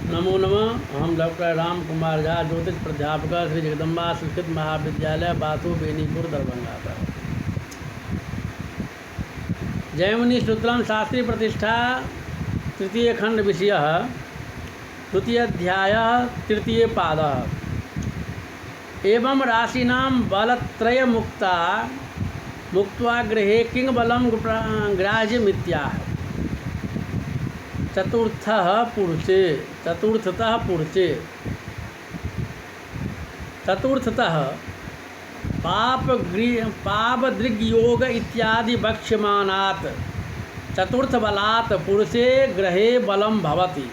नमो नमः। हम डॉक्टर राम कुमार झा, ज्योतिष प्राध्यापक, श्री जगदम्बा संस्कृत महाविद्यालय, बातू बेनीपुर, दरभंगा पर। जयमुनि सूत्रम शास्त्री प्रतिष्ठा तृतीय खंड विषय द्वितीय अध्याय तृतीय पाद। एवं राशिनां बलत्रय मुक्त्वा गृहे किंग बलम ग्राह्यमित्याह। चतुर्थतः पापदृग्योग इत्यादि वक्ष्यमानात् चतुर्थ बलात् पुरुषे ग्रहे बलं भवति।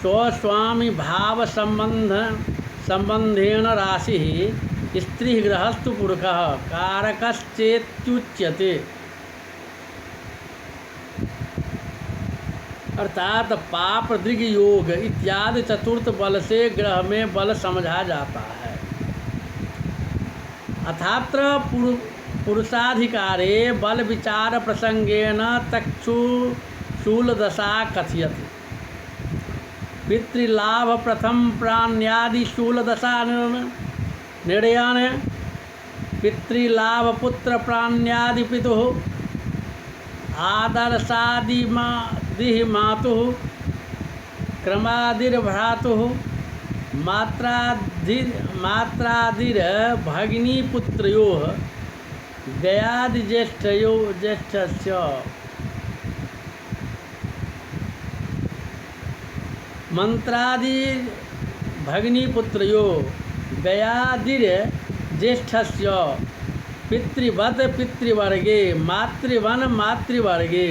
स्वस्वामी भाव संबंधेन राशि स्त्री गृहस्थु पुरुषः कारकश्चेत्युच्यते। अर्थात पाप दृग योग इत्यादि चतुर्थ बल से ग्रह में बल समझा जाता है। अथात्र पुरुषाधिकारे बल विचार प्रसंगेन तक्षुशूल दशा कथयति। पितृलाभ प्रथम प्राण्यादि शूल दशा निर्णयान पितृलाभ पुत्र प्राण्यादि पितुः आदर्शादिह मातुः क्रमादिर्भ्रातुः मात्रादिर भगिनीपुत्रयोः ज्येष्ठस्य मंत्रादि भगिनीपुत्रयोः ज्येष्ठस्य पितृवत् पितृवर्गे मातृवन मातृवर्गे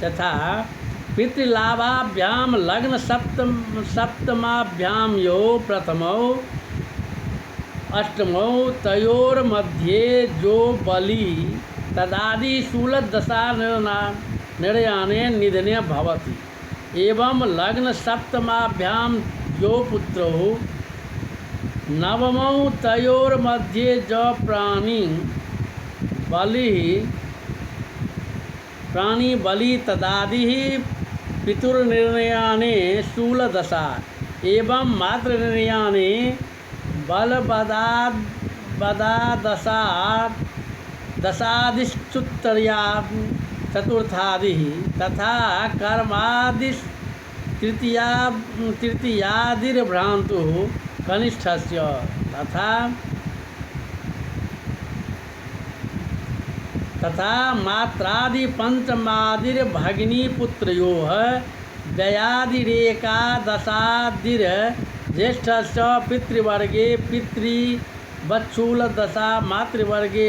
तथा पितृलाभाभ्याम लग्न सप्तमाभ्याम यो प्रथमौ अष्टमौ तयोर्मध्ये जो बली तदादि शूलदशा निर्याने निधने भवति। एवं लग्न सप्तमाभ्याम जो पुत्रौ नवमौ तयोर्मध्ये ज प्राणी बलि तदादि पितुर्निर्णयाने शूलदशा एवं मातृनिर्णयाने दशादिश्चुत्तर्या चतुर्थादि तथा कर्मादि तृतीयादिर्भ्रान्तुः कनिष्ठस्य तथा मात्रादि पंचमादिर्भगिनीपुत्रयोः दयादिरेकादशादिर ज्येष्ठस्य पितृवर्गे पितृवत्शूलदशा मातृवर्गे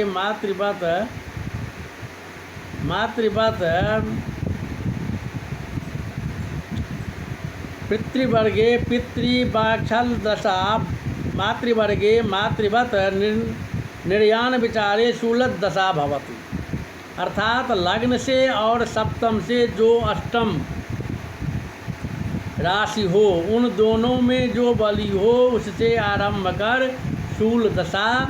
पितृवर्गे पितृवात्सलदशा मातृवर्गे मातृवत् निर्याण विचारे शूलदशा भवति। अर्थात लग्न से और सप्तम से जो अष्टम राशि हो उन दोनों में जो बली हो उससे आरंभ कर शूल दशा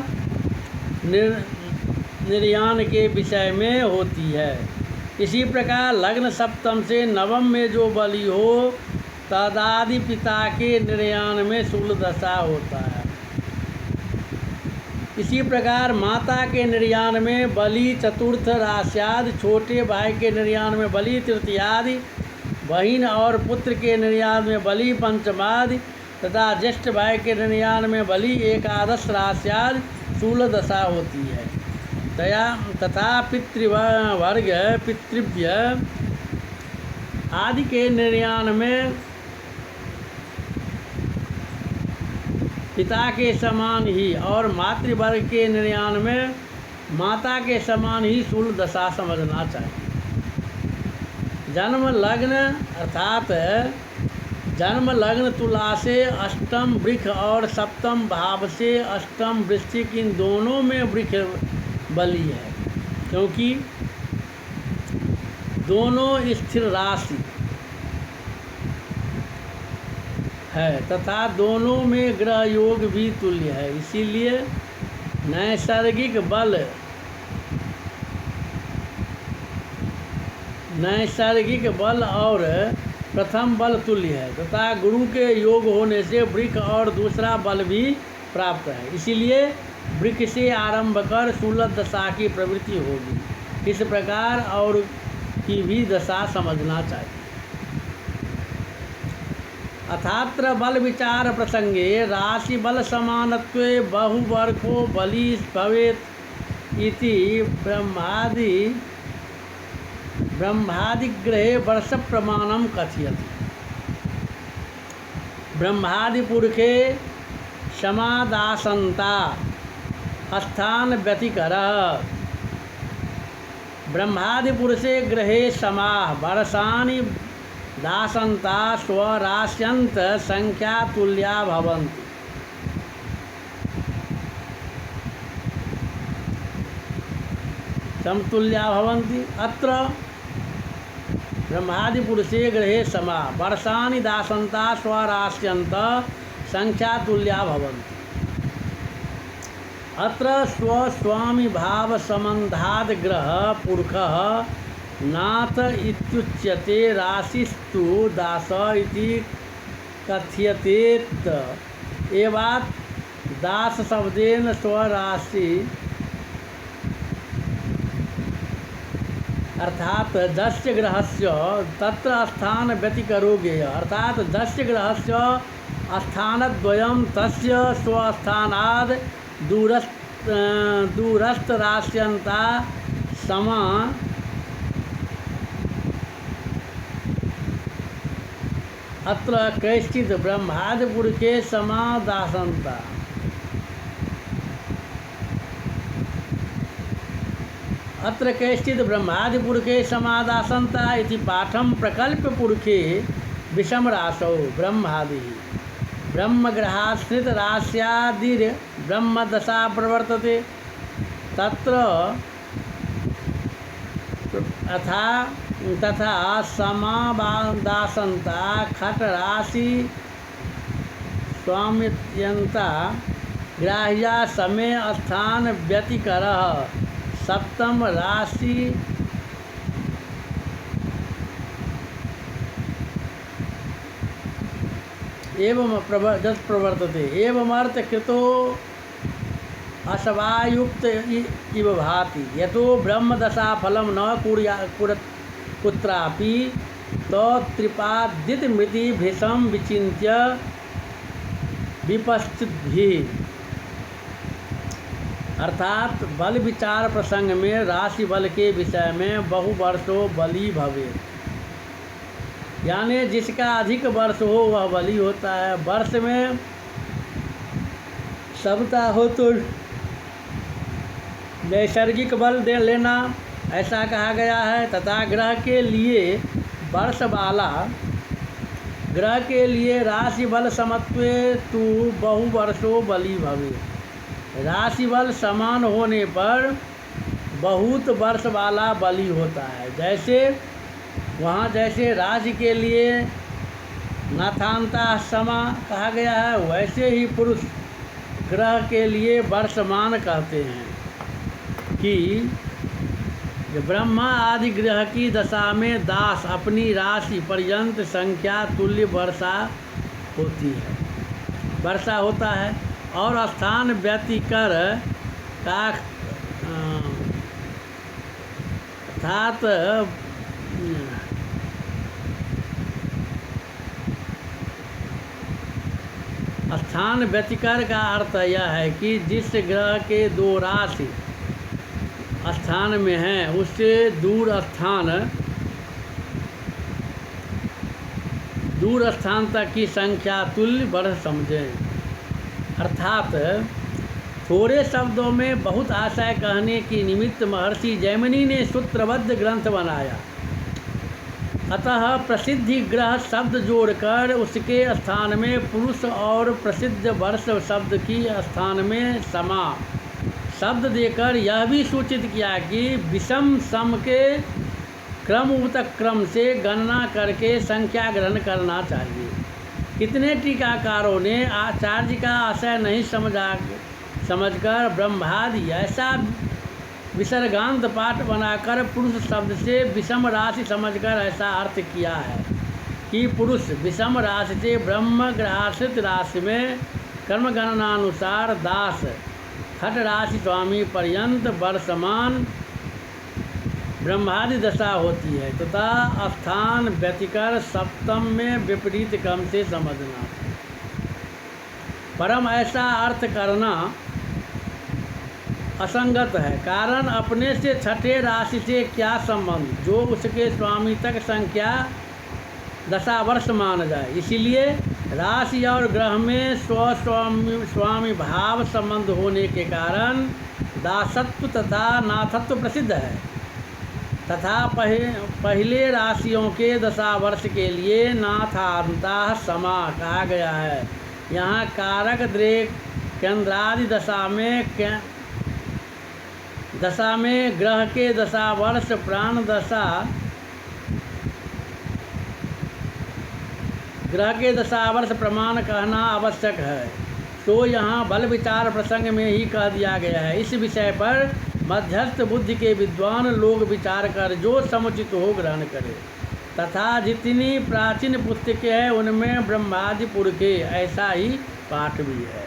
निर्याण के विषय में होती है। इसी प्रकार लग्न सप्तम से नवम में जो बली हो तदादि पिता के निर्याण में शूल दशा होता है। इसी प्रकार माता के निर्याण में बलि चतुर्थ राश्यादि, छोटे भाई के निर्याण में बलि तृतीयादि, बहिन और पुत्र के निर्याण में बलि पंचमादि तथा ज्येष्ठ भाई के निर्याण में बलि एकादश राश्यादि शूल दशा होती है। तथा पितृवर्ग पितृव्य आदि के निर्याण में पिता के समान ही और मातृवर्ग के निर्याण में माता के समान ही शूल दशा समझना चाहिए। जन्म लग्न अर्थात जन्म लग्न तुला से अष्टम वृक्ष और सप्तम भाव से अष्टम वृश्चिक, इन दोनों में वृक्ष बली है, क्योंकि दोनों स्थिर राशि है तथा दोनों में ग्रह योग भी तुल्य है। इसीलिए नैसर्गिक बल नैसर्गिक बल और प्रथम बल तुल्य है तथा गुरु के योग होने से वृक्ष और दूसरा बल भी प्राप्त है। इसीलिए वृक्ष से आरंभ कर शूलत दशा की प्रवृत्ति होगी। इस प्रकार और की भी दशा समझना चाहिए। अथात्र बल विचार प्रसंगे राशि बल समानत्वे बहुवर्को बली भवेत् इति ब्रह्मादिग्रहे वर्ष प्रमाणम कथयति। ब्रह्मादिपुरुषे समादासंता स्थान व्यतिकरः ब्रह्मादिपुरुषे ग्रहे समाः वर्षाणि दासंता स्वरास्यंत संख्या तुल्या भवन्ति। समतुल्या भवन्ति। अत्र ब्रह्मादिपुरुषे ग्रहे समा वर्षाणि दासंता स्वरास्यंत संख्या तुल्या भवन्ति। अत्र स्वस्वामी भाव संबंधाद ग्रह पुरुषः नाथ इत्युच्यते राशिस्तु दास इति कथ्यते। एवात् दास शब्देन स्वराशि अर्थात दस्य ग्रहस्य तत्र स्थान व्यतिकरो ज्ञेय। अर्थात दस्य ग्रहस्य स्थानद्वयं तस्य स्वस्थानाद् दूरस्थ राश्यन्ता समा अत्र कैश्चित् ब्रह्मादिपुरुषे समादासंता। अत्र कैश्चित् ब्रह्मादिपुरुषे समादासंता इति पाठं प्रकल्प्य पुरुषे विषमराशौ ब्रह्मादिः ब्रह्मग्रहाश्रित राश्यादिर ब्रह्मदशा प्रवर्तते। तत्र तथा समादासंता खटराशि स्वामित्यंता ग्राह्या समय स्थान व्यतिकरः सप्तम राशि एवं प्रवर्तते। एवं अर्थ कृतो असवायुक्त इव भाति। यतो ब्रह्मदशा फलं न कुत्रापि त्रिपादित मृति भृशं विचिन्त्य विपश्चिद्भिः। अर्थात बल विचार प्रसंग में राशि बल के विषय में बहुवर्षों बली भवे, यानी जिसका अधिक वर्ष हो वह बली होता है। वर्ष में समता हो तो नैसर्गिक बल दे लेना ऐसा कहा गया है। तथा ग्रह के लिए वर्ष वाला ग्रह के लिए राशि बल समत्वे तु बहुवर्षों बली भवे। राशि बल समान होने पर बहुत वर्ष वाला बली होता है। जैसे राशि के लिए नाथांता समा कहा गया है, वैसे ही पुरुष ग्रह के लिए वर्षमान कहते हैं कि ब्रह्मा आदि ग्रह की दशा में दास अपनी राशि पर्यंत संख्या तुल्य वर्षा होता है और स्थान व्यतिकर का अर्थात स्थान व्यतिकर का अर्थ यह है कि जिस ग्रह के दो राशि स्थान में हैं उससे दूर स्थान तक की संख्या तुल्य वर्ष समझें। अर्थात थोड़े शब्दों में बहुत आशय कहने की निमित्त महर्षि जैमिनी ने सूत्रबद्ध ग्रंथ बनाया। अतः प्रसिद्धि ग्रह शब्द जोड़कर उसके स्थान में पुरुष और प्रसिद्ध वर्ष शब्द की स्थान में समा शब्द देकर यह भी सूचित किया कि विषम सम के क्रम उपक्रम से गणना करके संख्या ग्रहण करना चाहिए। कितने टीकाकारों ने आचार्य का आशय नहीं समझकर ब्रह्मादि ऐसा विसर्गांत पाठ बनाकर पुरुष शब्द से विषम राशि समझकर ऐसा अर्थ किया है कि पुरुष विषम राशि से ब्रह्म ग्रहाश्रित राशि में कर्म गणनानुसार दास खट राशि स्वामी पर्यंत वर्षमान ब्रह्मादि दशा होती है तथा स्थान व्यतिकर सप्तम में विपरीत क्रम से समझना। परम ऐसा अर्थ करना असंगत है, कारण अपने से छठे राशि से क्या संबंध जो उसके स्वामी तक संख्या दशा वर्ष मान जाए। इसीलिए राशि और ग्रह में स्वामी भाव संबंध होने के कारण दासत्व तथा नाथत्व प्रसिद्ध है तथा पहले राशियों के दशा वर्ष के लिए नाथांता समा कहा गया है। यहाँ कारक द्रेक केंद्रादि दशा में ग्रह के दशा वर्ष प्राण दशा ग्रह के दशावर्ष प्रमाण कहना आवश्यक है, तो यहाँ बल विचार प्रसंग में ही कह दिया गया है। इस विषय पर मध्यस्थ बुद्धि के विद्वान लोग विचार कर जो समुचित हो ग्रहण करें तथा जितनी प्राचीन पुस्तकें हैं उनमें ब्रह्मादि पुर के ऐसा ही पाठ भी है।